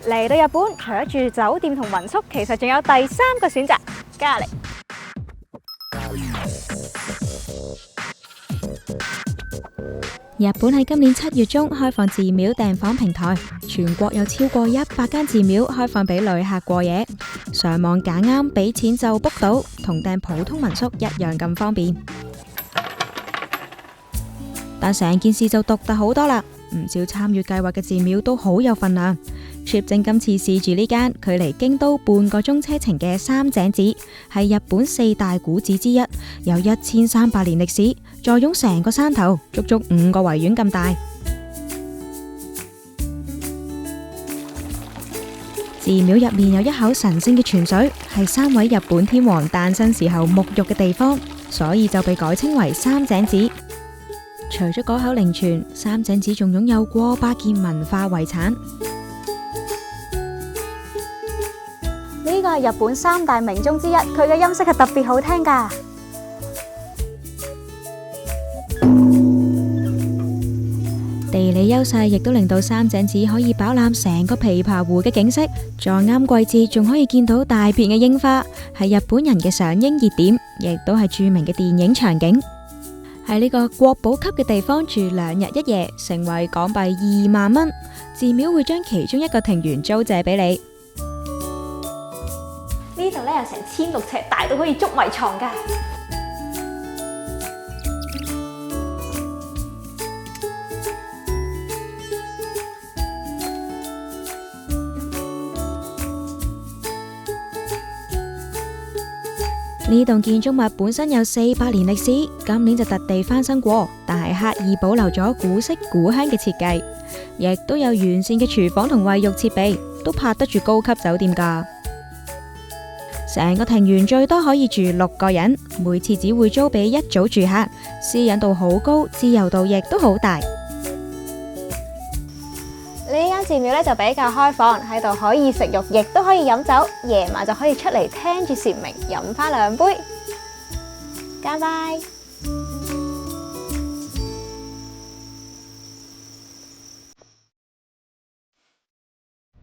嚟到日本，除咗住酒店同民宿，其實仲有第三個選擇，隔離。日本喺今年7月中開放寺廟訂房平台，全國有超過100間寺廟開放俾旅客過夜，上網揀啱俾錢就 book 到，同訂普通民宿一樣咁方便。但成件事就獨特好多啦，唔少參與計劃嘅寺廟都好有份量。Trip 正今次試住呢間距離京都半個鐘車程嘅三井寺，係日本4大古寺之一，有1300年歷史，坐擁成個山頭，足足5個維園咁大。寺廟入面有一口神聖嘅泉水，係3位日本天皇誕生時候沐浴嘅地方，所以就被改稱為三井寺。除咗嗰口靈泉，三井寺仲擁有過百件文化遺產。呢個係日本3大名鐘之一，佢嘅音色係特別好聽㗎。地理優勢亦都令到三井寺可以飽覽成個琵琶湖嘅景色，撞啱季節仲可以見到大片嘅櫻花，係日本人嘅賞櫻熱點，亦都係著名嘅電影場景。喺呢個國寶級嘅地方住2日1夜，成為港幣2萬蚊。寺廟會將其中一個庭園租借俾你。呢度咧有成1600尺，大到可以捉迷藏㗎。呢棟建築物本身有400年歷史，今年就特地翻新過，但係刻意保留咗古色古香嘅設計，亦都有完善嘅廚房同衛浴設備，都拍得住高級酒店㗎。成個庭園最多可以住6個人，每次只會租俾一組住客，私隱度好高，自由度亦都好大。呢間寺廟咧就比較開放，喺度可以食肉，亦都可以飲酒。夜晚就可以出嚟聽住禪鳴，飲翻2杯。乾杯！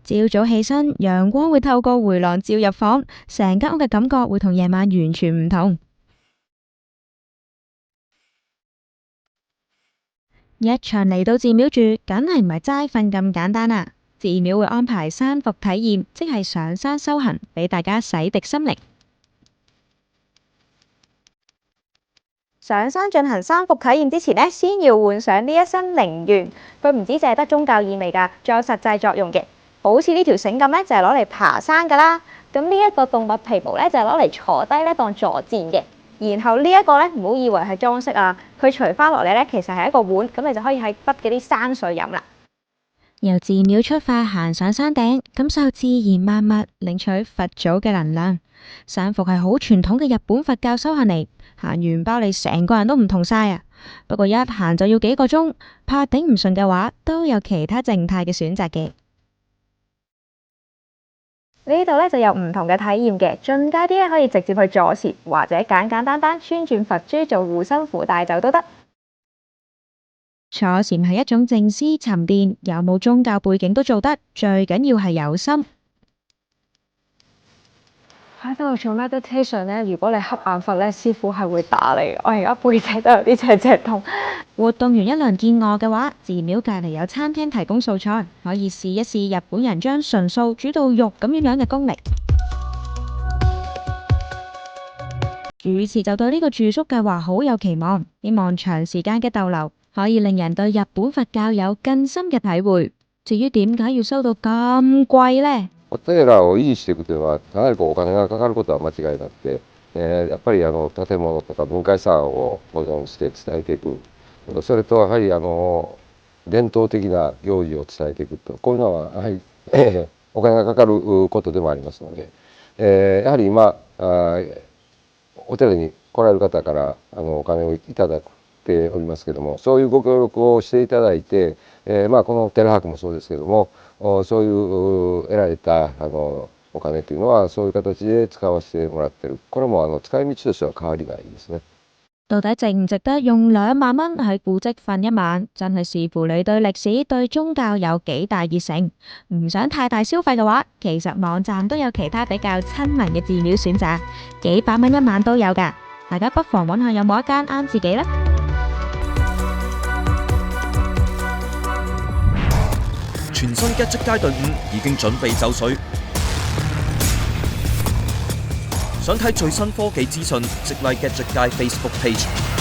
朝早起身，陽光會透過回廊照入房，成間屋嘅感覺會同夜晚完全唔同。一場嚟到寺廟住，梗係唔係齋瞓咁簡單啦。寺廟會安排山伏體驗，即係上山修行，俾大家洗滌心靈。上山進行山伏體驗之前呢，先要換上呢一身靈元，佢唔止淨係得宗教意味㗎，仲有實際作用嘅。好似呢條繩咁咧，就係攞嚟爬山㗎啦。咁呢一個動物皮毛咧，就係攞嚟坐低咧當坐墊嘅。然後呢一個咧，唔好以為係裝飾啊，佢除翻落嚟咧，其實係一個碗，咁你就可以喺筆嗰啲山水飲啦。由寺廟出發，行上山頂，感受自然萬物，領取佛祖嘅能量。山伏係好傳統嘅日本佛教修行嚟，行完包你成個人都唔同晒啊！不過一行就要幾個鐘，怕頂唔順嘅話，都有其他靜態嘅選擇嘅。呢度咧就有唔同嘅體驗嘅，進階啲咧可以直接去坐禪，或者簡簡單單穿轉佛珠做護身符帶走都得。坐禪係一種靜思沉澱，有冇宗教背景都做得，最緊要係有心。喺度做 meditation 咧，如果你瞌眼瞓咧，師傅係會打你。我而家背脊都有啲赤赤痛。活動完一輪見餓嘅話，寺廟隔離有餐廳提供素菜，可以試一試日本人將純素煮到肉咁樣嘅功力。主持就對呢個住宿計劃好有期望，希望長時間嘅逗留可以令人對日本佛教有更深嘅體會。至於點解要收到咁貴呢？お寺を維持していくというのはかなりお金がかかることは間違いなくて、やっぱり建物とか文化遺産を保存して伝えていく、それとやはり伝統的な行事を伝えていくと、こういうのはやはり、お金がかかることでもありますので、やはり今お寺に来られる方からお金をいただておりますけども、そういうご協力をしていただいて、この寺泊もそうですけども、そういう得られたお金というのはそういう形で使わせてもらってる。これも使い道としては変わりないですね。到底值唔值得用2萬蚊喺古蹟瞓一晚，真係視乎你對歷史、對宗教有幾大熱誠。唔想太大消費嘅話，其實網站都有其他比較親民嘅寺廟選擇，幾百蚊一晚都有㗎。大家不妨揾下有冇一間啱自己啦。全新 Gadget 街隊伍已經準備就緒，想睇最新科技資訊，即 like Gadget 街 Facebook page。